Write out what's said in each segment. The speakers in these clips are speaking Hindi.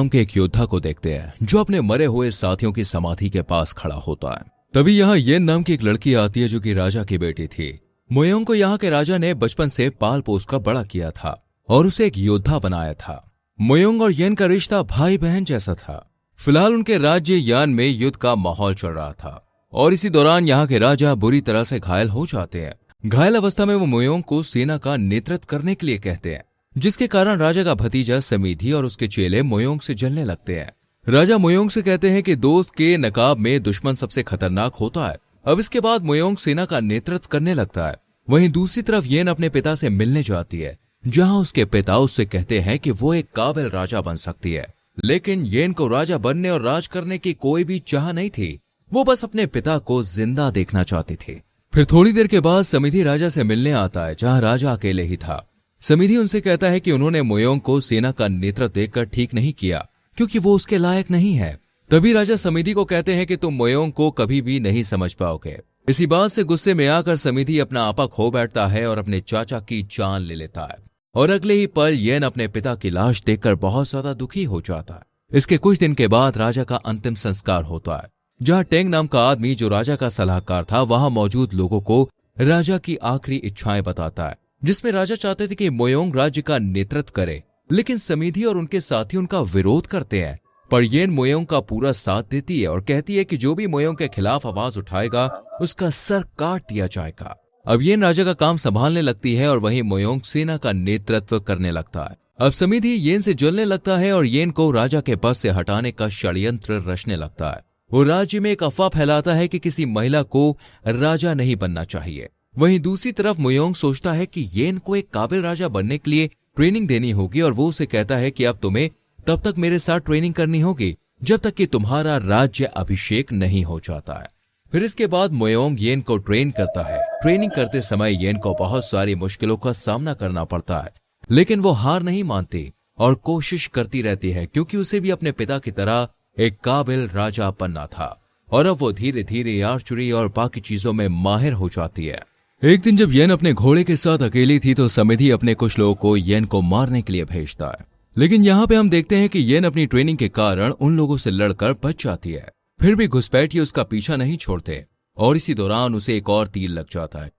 नाम के एक योद्धा को देखते हैं जो अपने मरे हुए साथियों की समाधि के पास खड़ा होता है। तभी यहाँ येन नाम की एक लड़की आती है जो कि राजा की बेटी थी। मोयोंग को यहाँ के राजा ने बचपन से पाल पोस कर बड़ा किया था और उसे एक योद्धा बनाया था। मोयोंग और येन का रिश्ता भाई बहन जैसा था। फिलहाल उनके राज्य यान में युद्ध का माहौल चल रहा था और इसी दौरान यहाँ के राजा बुरी तरह से घायल हो जाते हैं। घायल अवस्था में वो मोयोंग को सेना का नेतृत्व करने के लिए कहते हैं, जिसके कारण राजा का भतीजा समीधी और उसके चेले मोयोंग से जलने लगते हैं। राजा मोयोंग से कहते हैं कि दोस्त के नकाब में दुश्मन सबसे खतरनाक होता है। अब इसके बाद मोयोंग सेना का नेतृत्व करने लगता है। वहीं दूसरी तरफ येन अपने पिता से मिलने जाती है, जहां उसके पिता उससे कहते हैं कि वो एक काबिल राजा बन सकती है। लेकिन येन को राजा बनने और राज करने की कोई भी चाह नहीं थी। वो बस अपने पिता को जिंदा देखना चाहती थी। फिर थोड़ी देर के बाद समीधी राजा से मिलने आता है, जहां राजा अकेले ही था। समीधी उनसे कहता है कि उन्होंने मोयोंग को सेना का नेतृत्व देकर ठीक नहीं किया, क्योंकि वो उसके लायक नहीं है। तभी राजा समीधी को कहते हैं कि तुम मोयोंग को कभी भी नहीं समझ पाओगे। इसी बात से गुस्से में आकर समीधी अपना आपा खो बैठता है और अपने चाचा की जान ले लेता है। और अगले ही पल येन अपने पिता की लाश देखकर बहुत ज्यादा दुखी हो जाता है। इसके कुछ दिन के बाद राजा का अंतिम संस्कार होता है, जहां टेंग नाम का आदमी जो राजा का सलाहकार था वहां मौजूद लोगों को राजा की आखिरी इच्छाएं बताता है, जिसमें राजा चाहते थे कि मोयोंग राज्य का नेतृत्व करे। लेकिन समीधी और उनके साथी उनका विरोध करते हैं, पर येन मोयोंग का पूरा साथ देती है और कहती है कि जो भी मोयोंग के खिलाफ आवाज उठाएगा उसका सर काट दिया जाएगा। अब येन राजा का काम संभालने लगती है और वहीं मोयोंग सेना का नेतृत्व करने लगता है। अब समीधी येन से जलने लगता है और येन को राजा के पद से हटाने का षड्यंत्र रचने लगता है। वो राज्य में एक अफवाह फैलाता है कि किसी महिला को राजा नहीं बनना चाहिए। वहीं दूसरी तरफ मोयोंग सोचता है कि येन को एक काबिल राजा बनने के लिए ट्रेनिंग देनी होगी और वो उसे कहता है कि अब तुम्हें तब तक मेरे साथ ट्रेनिंग करनी होगी जब तक कि तुम्हारा राज्य अभिषेक नहीं हो जाता है। फिर इसके बाद मोयोंग येन को ट्रेन करता है। ट्रेनिंग करते समय येन को बहुत सारी मुश्किलों का सामना करना पड़ता है, लेकिन वो हार नहीं मानती और कोशिश करती रहती है, क्योंकि उसे भी अपने पिता की तरह एक काबिल राजा बनना था। और अब वो धीरे धीरे आर्चरी और बाकी चीजों में माहिर हो जाती है। एक दिन जब येन अपने घोड़े के साथ अकेली थी तो समीधी अपने कुछ लोगों को येन को मारने के लिए भेजता है। लेकिन यहाँ पे हम देखते हैं कि येन अपनी ट्रेनिंग के कारण उन लोगों से लड़कर बच जाती है। फिर भी घुसपैठिए उसका पीछा नहीं छोड़ते और इसी दौरान उसे एक और तीर लग जाता है,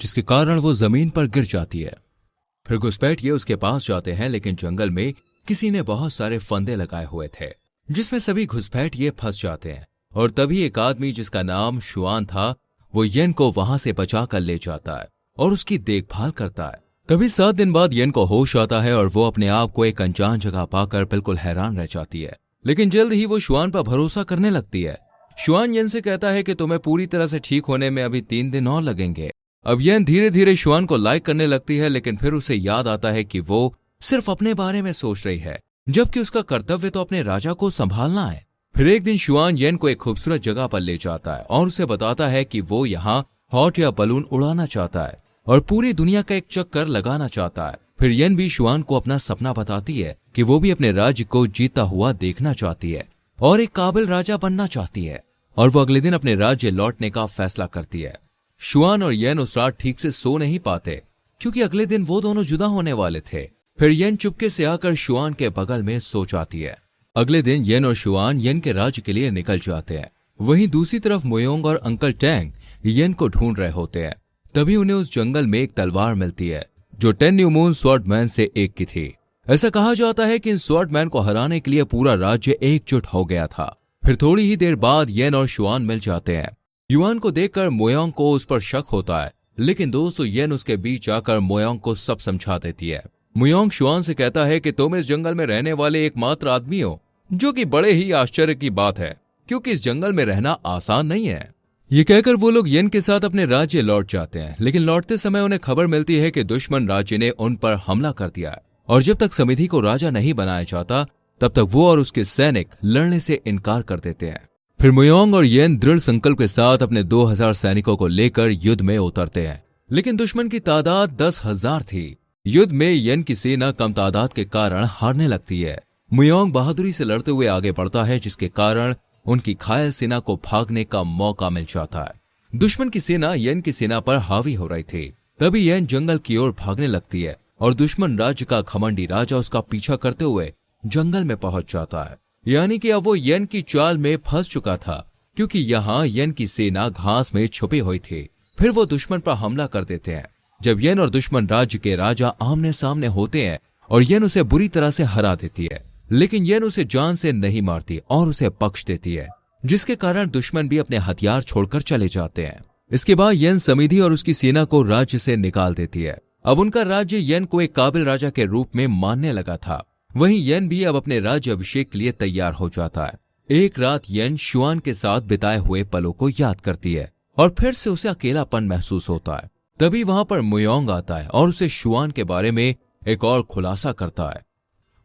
जिसके कारण वो जमीन पर गिर जाती है। फिर घुसपैठिए उसके पास जाते हैं, लेकिन जंगल में किसी ने बहुत सारे फंदे लगाए हुए थे, जिसमें सभी घुसपैठिए फंस जाते हैं। और तभी एक आदमी जिसका नाम शुआन था वो येन को वहां से बचा कर ले जाता है और उसकी देखभाल करता है। तभी 7 दिन बाद येन को होश आता है और वो अपने आप को एक अनजान जगह पाकर बिल्कुल हैरान रह जाती है। लेकिन जल्द ही वो शुआन पर भरोसा करने लगती है। शुआन येन से कहता है कि तुम्हें पूरी तरह से ठीक होने में अभी 3 दिन और लगेंगे। अब येन धीरे धीरे शुआन को लाइक करने लगती है, लेकिन फिर उसे याद आता है कि वो सिर्फ अपने बारे में सोच रही है, जबकि उसका कर्तव्य तो अपने राजा को संभालना है। फिर एक दिन शुआन येन को एक खूबसूरत जगह पर ले जाता है और उसे बताता है कि वो यहाँ हॉट एयर बलून उड़ाना चाहता है और पूरी दुनिया का एक चक्कर लगाना चाहता है। फिर येन भी शुआन को अपना सपना बताती है कि वो भी अपने राज्य को जीता हुआ देखना चाहती है और एक काबिल राजा बनना चाहती है। और वो अगले दिन अपने राज्य लौटने का फैसला करती है। शुआन और येन उस रात ठीक से सो नहीं पाते, क्योंकि अगले दिन वो दोनों जुदा होने वाले थे। फिर येन चुपके से आकर शुआन के बगल में सो जाती है। अगले दिन येन और शुआन येन के राज्य के लिए निकल जाते हैं। वहीं दूसरी तरफ मोयोंग और अंकल टैंग येन को ढूंढ रहे होते हैं। तभी उन्हें उस जंगल में एक तलवार मिलती है जो 10 न्यू मून स्वॉर्डमैन से एक की थी। ऐसा कहा जाता है कि इन स्वॉर्डमैन को हराने के लिए पूरा राज्य एकजुट हो गया था। फिर थोड़ी ही देर बाद येन और शुआन मिल जाते हैं। युआन को देखकर मोयोंग को उस पर शक होता है, लेकिन दोस्तों येन उसके बीच आकर मोयोंग को सब समझा देती है। मोयोंग शुआन से कहता है कि तुम इस जंगल में रहने वाले एकमात्र आदमी हो, जो कि बड़े ही आश्चर्य की बात है, क्योंकि इस जंगल में रहना आसान नहीं है। ये कहकर वो लोग येन के साथ अपने राज्य लौट जाते हैं, लेकिन लौटते समय उन्हें खबर मिलती है कि दुश्मन राज्य ने उन पर हमला कर दिया है और जब तक समीधी को राजा नहीं बनाया जाता तब तक वो और उसके सैनिक लड़ने से इनकार कर देते हैं। फिर मोयोंग और येन दृढ़ संकल्प के साथ अपने 2000 सैनिकों को लेकर युद्ध में उतरते हैं, लेकिन दुश्मन की तादाद 10,000 थी। युद्ध में येन की सेना कम तादाद के कारण हारने लगती है। मोयोंग बहादुरी से लड़ते हुए आगे बढ़ता है, जिसके कारण उनकी घायल सेना को भागने का मौका मिल जाता है। दुश्मन की सेना येन की सेना पर हावी हो रही थी। तभी येन जंगल की ओर भागने लगती है और दुश्मन राज्य का घमंडी राजा उसका पीछा करते हुए जंगल में पहुंच जाता है। यानी कि अब वो येन की चाल में फंस चुका था, क्योंकि यहाँ येन की सेना घास में छुपी हुई थी। फिर वो दुश्मन पर हमला कर देते हैं। जब येन और दुश्मन राज्य के राजा आमने सामने होते हैं और येन उसे बुरी तरह से हरा देती है, लेकिन येन उसे जान से नहीं मारती और उसे बख्श देती है, जिसके कारण दुश्मन भी अपने हथियार छोड़कर चले जाते हैं। इसके बाद येन समिधि और उसकी सेना को राज्य से निकाल देती है। अब उनका राज्य येन को एक काबिल राजा के रूप में मानने लगा था। वहीं येन भी अब अपने राज्य अभिषेक के लिए तैयार हो जाता है। एक रात येन शुआन के साथ बिताए हुए पलों को याद करती है और फिर से उसे अकेलापन महसूस होता है। तभी वहां पर मुयोंग आता है और उसे शुआन के बारे में एक और खुलासा करता है।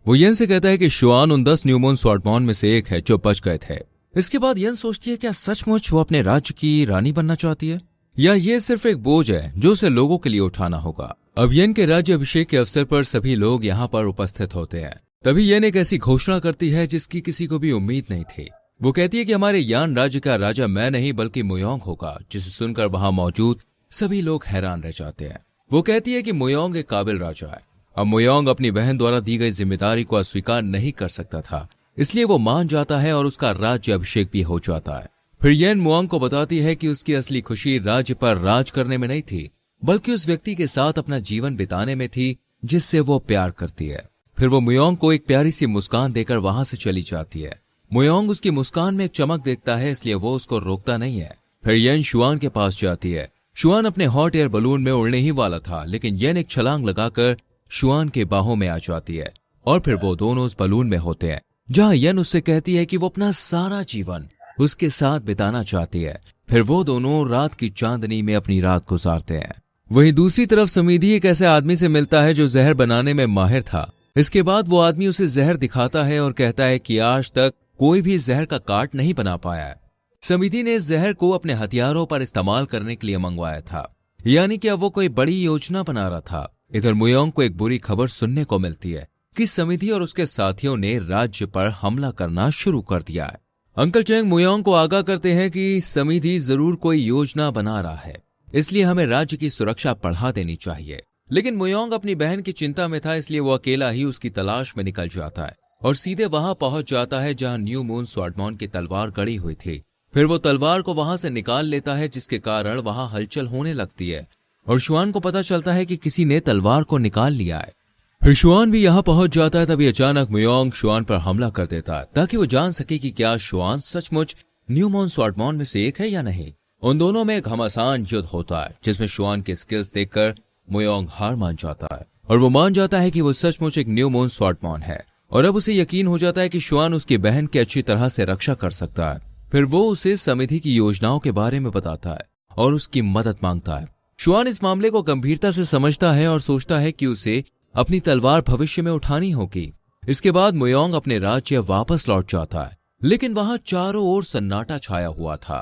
वो येन से कहता है कि शुआन उन 10 न्यूमून स्वॉर्डमॉन में से एक है जो बच गए थे। इसके बाद येन सोचती है, क्या सचमुच वो अपने राज्य की रानी बनना चाहती है, या ये सिर्फ एक बोझ है जो उसे लोगों के लिए उठाना होगा। अब येन के राज्य अभिषेक के अवसर पर सभी लोग यहाँ पर उपस्थित होते हैं। तभी येन एक ऐसी घोषणा करती है जिसकी किसी को भी उम्मीद नहीं थी। वो कहती है कि हमारे यान राज्य का राजा मैं नहीं बल्कि मुयोंग होगा, जिसे सुनकर वहां मौजूद सभी लोग हैरान रह जाते हैं। वो कहती है कि मुयोंग एक काबिल राजा है। अब मुयोंग अपनी बहन द्वारा दी गई जिम्मेदारी को अस्वीकार नहीं कर सकता था, इसलिए वो मान जाता है और उसका राज्य अभिषेक भी हो जाता है। फिर येन मुआंग को बताती है कि उसकी असली खुशी राज्य पर राज करने में नहीं थी, बल्कि उस व्यक्ति के साथ अपना जीवन बिताने में थी जिससे वो प्यार करती है। फिर वो मुयोंग को एक प्यारी सी मुस्कान देकर वहां से चली जाती है। मुयोंग उसकी मुस्कान में एक चमक देखता है, इसलिए वो उसको रोकता नहीं है। फिर येन शुआन के पास जाती है। शुआन अपने हॉट एयर बलून में उड़ने ही वाला था, लेकिन येन एक छलांग लगाकर शुआन के बाहों में आ जाती है और फिर वो दोनों उस बलून में होते हैं, जहां येन उससे कहती है कि वो अपना सारा जीवन उसके साथ बिताना चाहती है। फिर वो दोनों रात की चांदनी में अपनी रात गुजारते हैं। वहीं दूसरी तरफ समीधी एक ऐसे आदमी से मिलता है जो जहर बनाने में माहिर था। इसके बाद वो आदमी उसे जहर दिखाता है और कहता है कि आज तक कोई भी जहर का काट नहीं बना पाया है। समिति ने इस जहर को अपने हथियारों पर इस्तेमाल करने के लिए मंगवाया था, यानी कि अब वो कोई बड़ी योजना बना रहा था। इधर मुयोंग को एक बुरी खबर सुनने को मिलती है कि समिति और उसके साथियों ने राज्य पर हमला करना शुरू कर दिया है। अंकल चेंग मुयोंग को आगाह करते हैं कि समिति जरूर कोई योजना बना रहा है, इसलिए हमें राज्य की सुरक्षा बढ़ा देनी चाहिए। लेकिन मुयोंग अपनी बहन की चिंता में था, इसलिए वो अकेला ही उसकी तलाश में निकल जाता है और सीधे वहां पहुंच जाता है जहां न्यू मून स्वॉर्डमॉन की तलवार गड़ी हुई थी। फिर वो तलवार को वहां से निकाल लेता है, जिसके कारण वहां हलचल होने लगती है और शुआन को पता चलता है कि किसी ने तलवार को निकाल लिया है। फिर शुआन भी यहां पहुंच जाता है। तभी अचानक मुयोंग शुआन पर हमला कर देता है ताकि वो जान सके कि क्या शुआन सचमुच न्यू मून स्वॉर्डमॉन में से एक है या नहीं। उन दोनों में एक घमासान युद्ध होता है, जिसमें शुआन के स्किल्स देखकर मुयोंग हार मान जाता है और वो मान जाता है कि वो सचमुच एक न्यू मून स्वॉर्डमॉन है। और अब उसे यकीन हो जाता है कि शुआन उसकी बहन की अच्छी तरह से रक्षा कर सकता है। फिर वो उसे समिति की योजनाओं के बारे में बताता है और उसकी मदद मांगता है। शुआन इस मामले को गंभीरता से समझता है और सोचता है कि उसे अपनी तलवार भविष्य में उठानी होगी। इसके बाद मुयोंग अपने राज्य वापस लौट जाता है, लेकिन वहां चारों ओर सन्नाटा छाया हुआ था।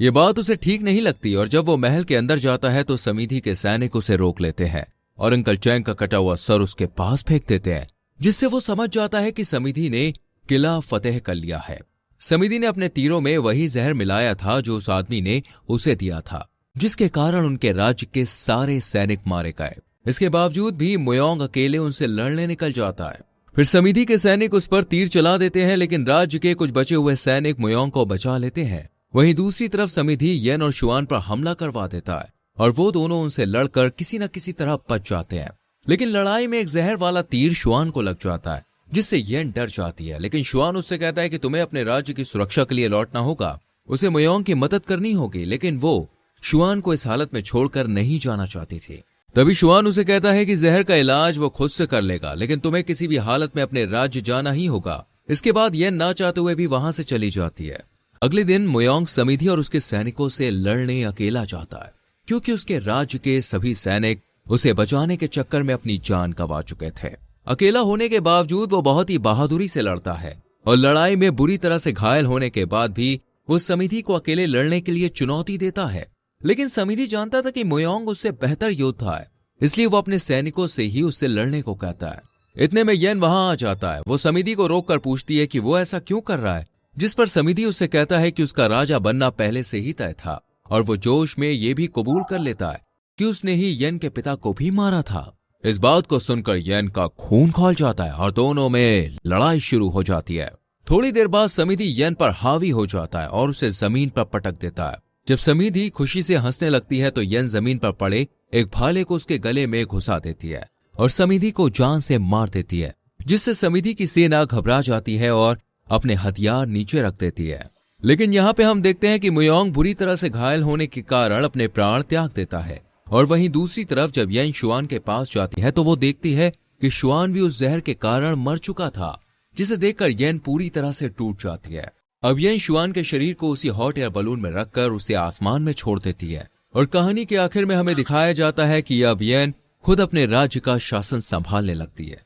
ये बात उसे ठीक नहीं लगती और जब वो महल के अंदर जाता है तो समिति के सैनिक उसे रोक लेते हैं और अंकल चैंग का कटा हुआ सर उसके पास फेंक देते हैं, जिससे वो समझ जाता है कि समिति ने किला फतेह कर लिया है। समिति ने अपने तीरों में वही जहर मिलाया था जो उस आदमी ने उसे दिया था, जिसके कारण उनके राज्य के सारे सैनिक मारे गए। इसके बावजूद भी मुयोंग अकेले उनसे लड़ने निकल जाता है। फिर समिति के सैनिक उस पर तीर चला देते हैं, लेकिन राज्य के कुछ बचे हुए सैनिक मुयोंग को बचा लेते हैं। वहीं दूसरी तरफ समिति येन और शुआन पर हमला करवा देता है और वो दोनों उनसे लड़कर किसी न किसी तरह बच जाते हैं। लेकिन लड़ाई में एक जहर वाला तीर शुआन को लग जाता है, जिससे येन डर जाती है। लेकिन शुआन उससे कहता है कि तुम्हें अपने राज्य की सुरक्षा के लिए लौटना होगा, उसे मुयोंग की मदद करनी होगी। लेकिन वो शुआन को इस हालत में छोड़कर नहीं जाना चाहती थी। तभी शुआन उसे कहता है कि जहर का इलाज वो खुद से कर लेगा, लेकिन तुम्हें किसी भी हालत में अपने राज्य जाना ही होगा। इसके बाद येन ना चाहते हुए भी वहां से चली जाती है। अगले दिन मुयोंग समिति और उसके सैनिकों से लड़ने अकेला जाता है, क्योंकि उसके राज्य के सभी सैनिक उसे बचाने के चक्कर में अपनी जान गंवा चुके थे। अकेला होने के बावजूद वो बहुत ही बहादुरी से लड़ता है और लड़ाई में बुरी तरह से घायल होने के बाद भी वो समिति को अकेले लड़ने के लिए चुनौती देता है। लेकिन समिति जानता था कि मुयोंग उससे बेहतर योद्धा है, इसलिए वो अपने सैनिकों से ही उससे लड़ने को कहता है। इतने में येन वहां आ जाता है। वो समिति को रोककर पूछती है कि वो ऐसा क्यों कर रहा है, जिस पर समिति उससे कहता है कि उसका राजा बनना पहले से ही तय था और वो जोश में ये भी कबूल कर लेता है कि उसने ही येन के पिता को भी मारा था। इस बात को सुनकर येन का खून खौल जाता है और दोनों में लड़ाई शुरू हो जाती है। थोड़ी देर बाद समिधि येन पर हावी हो जाता है और उसे जमीन पर पटक देता है। जब समिधि खुशी से हंसने लगती है तो येन जमीन पर पड़े एक भाले को उसके गले में घुसा देती है और समिधि को जान से मार देती है, जिससे समिधि की सेना घबरा जाती है और अपने हथियार नीचे रख देती है। लेकिन यहाँ पे हम देखते हैं कि मुयांग बुरी तरह से घायल होने के कारण अपने प्राण त्याग देता है और वहीं दूसरी तरफ जब येन शुआन के पास जाती है तो वो देखती है कि शुआन भी उस जहर के कारण मर चुका था, जिसे देखकर येन पूरी तरह से टूट जाती है। अब येन शुआन के शरीर को उसी हॉट एयर बलून में रखकर उसे आसमान में छोड़ देती है और कहानी के आखिर में हमें दिखाया जाता है कि अब येन खुद अपने राज्य का शासन संभालने लगती है।